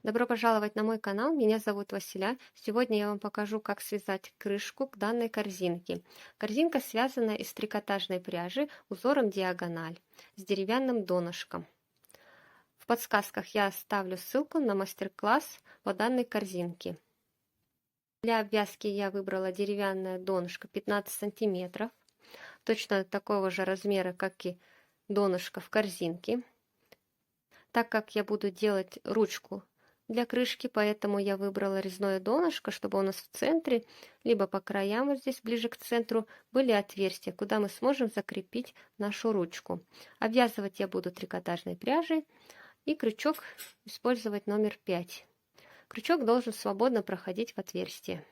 Добро пожаловать на мой канал, меня зовут Василя. Сегодня я вам покажу, как связать крышку к данной корзинке. Корзинка связана из трикотажной пряжи узором диагональ с деревянным донышком. В подсказках я оставлю ссылку на мастер-класс по данной корзинке. Для обвязки я выбрала деревянное донышко 15 сантиметров, точно такого же размера, как и донышко в корзинке. Так как я буду делать ручку для крышки, поэтому я выбрала резное донышко, чтобы у нас в центре, либо по краям, вот здесь ближе к центру, были отверстия, куда мы сможем закрепить нашу ручку. Обвязывать я буду трикотажной пряжей и крючок использовать номер 5. Крючок должен свободно проходить в отверстие.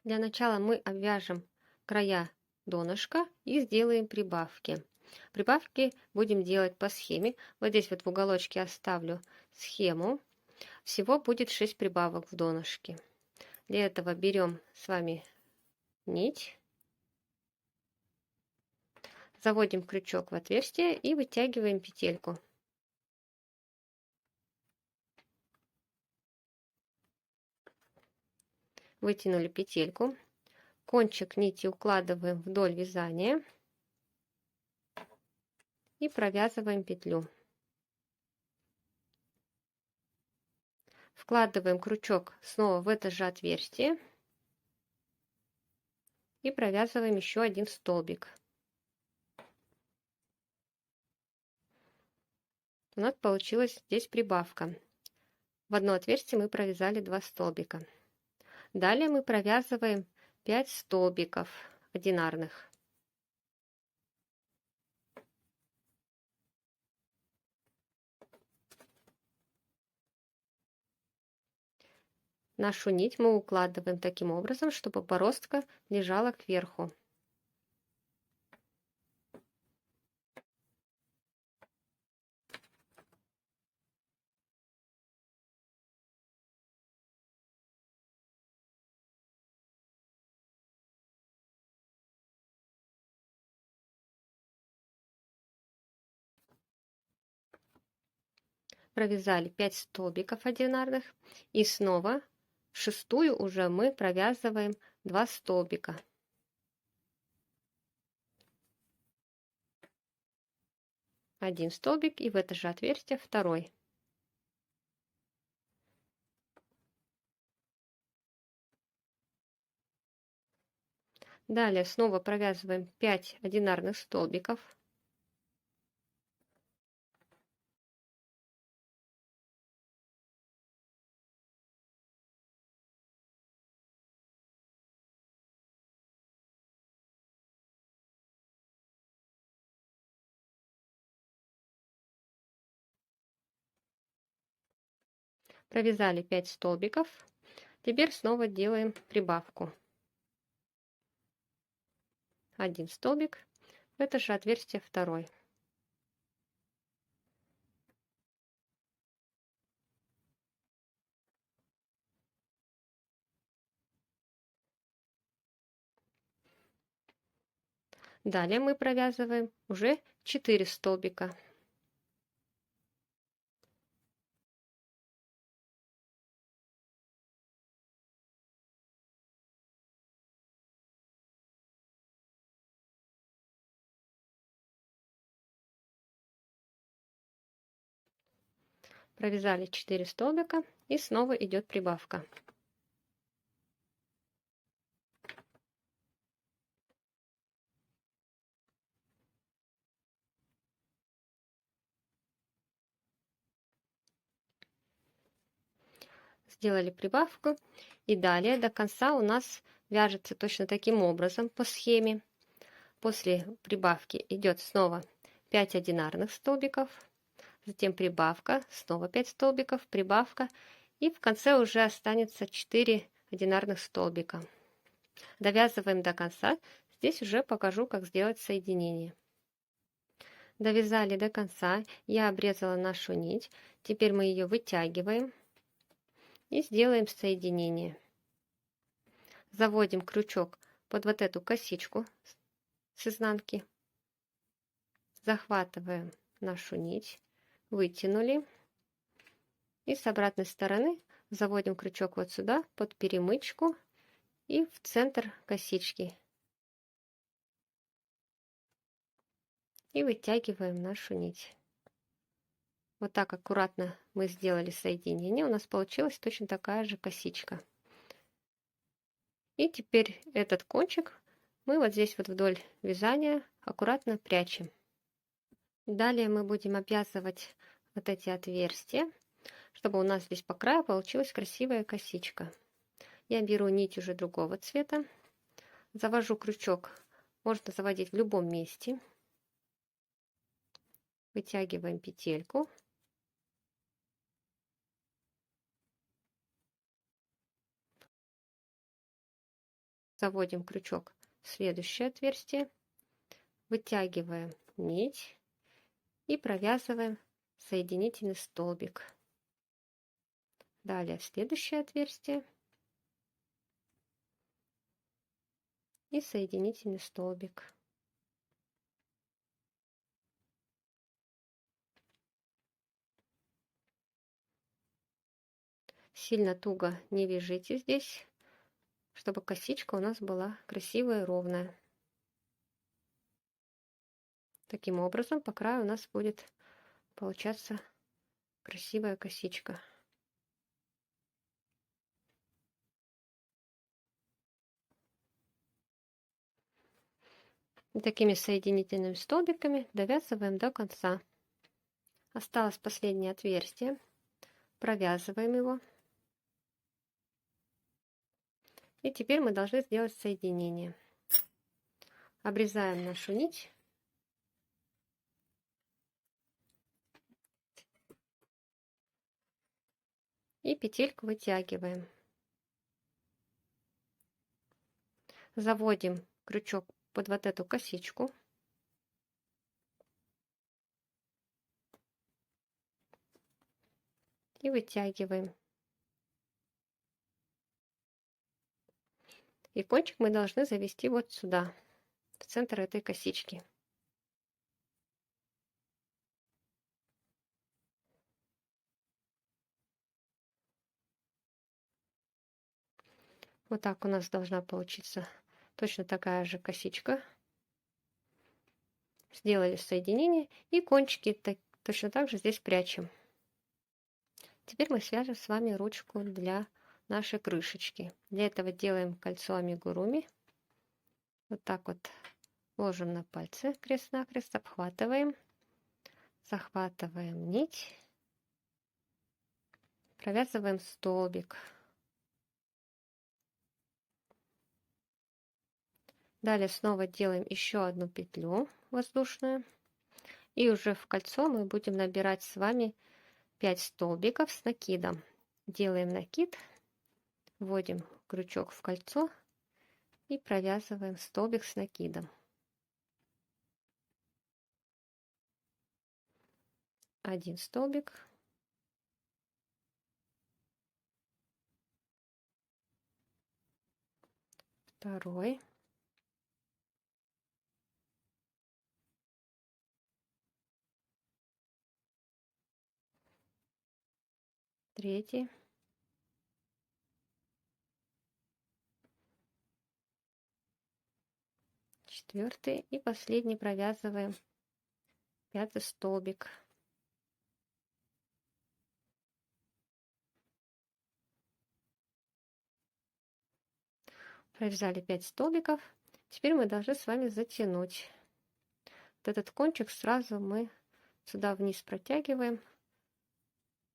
Для начала мы обвяжем края донышка и сделаем прибавки. Прибавки будем делать по схеме. Вот здесь вот в уголочке оставлю схему. Всего будет 6 прибавок в донышке. Для этого берем с вами нить, заводим крючок в отверстие и вытягиваем петельку. Вытянули петельку. Кончик нити укладываем вдоль вязания и провязываем петлю. Вкладываем крючок снова в это же отверстие и провязываем еще один столбик. У нас получилась здесь прибавка. В одно отверстие мы провязали 2 столбика. Далее мы провязываем 5 столбиков одинарных. Нашу нить мы укладываем таким образом, чтобы бороздка лежала кверху. Провязали 5 столбиков одинарных и снова в шестую уже мы провязываем 2 столбика. Один столбик и в это же отверстие второй. Далее снова провязываем 5 одинарных столбиков. Провязали 5 столбиков. Теперь снова делаем прибавку. Один столбик, в это же отверстие второй. Далее мы провязываем уже 4 столбика. Провязали 4 столбика и снова идет прибавка. Сделали прибавку и далее до конца у нас вяжется точно таким образом по схеме. После прибавки идет снова 5 одинарных столбиков, затем прибавка, снова 5 столбиков, прибавка, и в конце уже останется 4 одинарных столбика. Довязываем до конца. Здесь уже покажу, как сделать соединение. Довязали до конца, я обрезала нашу нить, теперь мы ее вытягиваем и сделаем соединение. Заводим крючок под вот эту косичку с изнанки, захватываем нашу нить, вытянули И с обратной стороны заводим крючок вот сюда, под перемычку и в центр косички. И вытягиваем нашу нить. Вот так аккуратно мы сделали соединение. У нас получилась точно такая же косичка. И теперь этот кончик мы вот здесь вот вдоль вязания аккуратно прячем. Далее мы будем обвязывать вот эти отверстия, чтобы у нас здесь по краю получилась красивая косичка. Я беру нить уже другого цвета, завожу крючок, можно заводить в любом месте. Вытягиваем петельку. Заводим крючок в следующее отверстие, вытягиваем нить и провязываем соединительный столбик. Далее в следующее отверстие и соединительный столбик. Сильно туго не вяжите здесь, чтобы косичка у нас была красивая и ровная. Таким образом по краю у нас будет получаться красивая косичка. И такими соединительными столбиками довязываем до конца. Осталось последнее отверстие. Провязываем его. И теперь мы должны сделать соединение. Обрезаем нашу нить. И петельку вытягиваем. Заводим крючок под вот эту косичку. И вытягиваем. И кончик мы должны завести вот сюда, в центр этой косички. Вот так у нас должна получиться точно такая же косичка. Сделали соединение и кончики точно так же здесь прячем. Теперь мы свяжем с вами ручку для нашей крышечки. Для этого делаем кольцо амигуруми. Вот так вот ложим на пальцы крест-накрест, обхватываем, захватываем нить, провязываем столбик. Далее снова делаем еще одну петлю воздушную. И уже в кольцо мы будем набирать с вами 5 столбиков с накидом. Делаем накид, вводим крючок в кольцо и провязываем столбик с накидом. Один столбик. Второй. Третий. Четвертый и последний провязываем 5-й столбик. Провязали 5 столбиков. Теперь мы должны с вами затянуть. Вот этот кончик сразу мы сюда вниз протягиваем,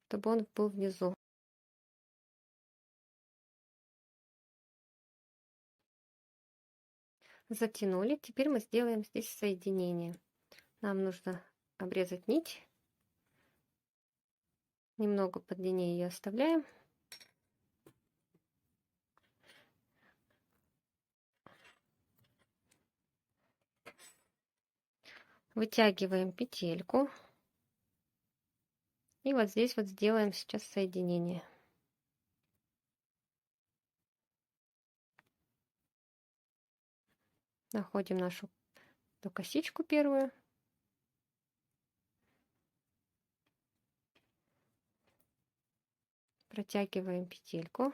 чтобы он был внизу. Затянули. Теперь мы сделаем здесь соединение. Нам нужно обрезать нить. Немного подлиннее ее оставляем. Вытягиваем петельку. И вот здесь вот сделаем сейчас соединение. Находим нашу косичку первую. Протягиваем петельку.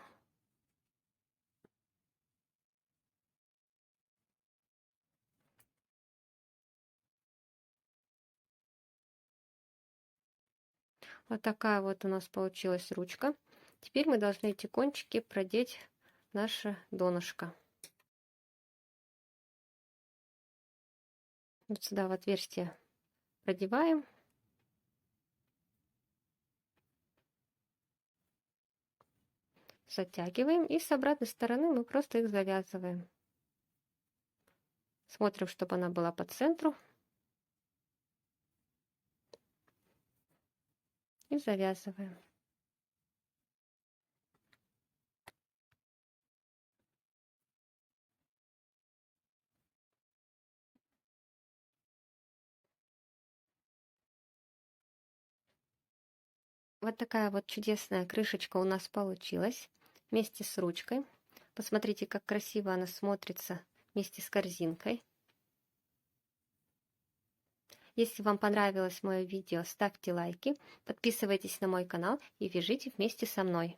Вот такая вот у нас получилась ручка. Теперь мы должны эти кончики продеть в наше донышко. Вот сюда в отверстие продеваем. Затягиваем. И с обратной стороны мы просто их завязываем. Смотрим, чтобы она была по центру. И завязываем. Вот такая вот чудесная крышечка у нас получилась вместе с ручкой. Посмотрите, как красиво она смотрится вместе с корзинкой. Если вам понравилось мое видео, ставьте лайки, подписывайтесь на мой канал и вяжите вместе со мной.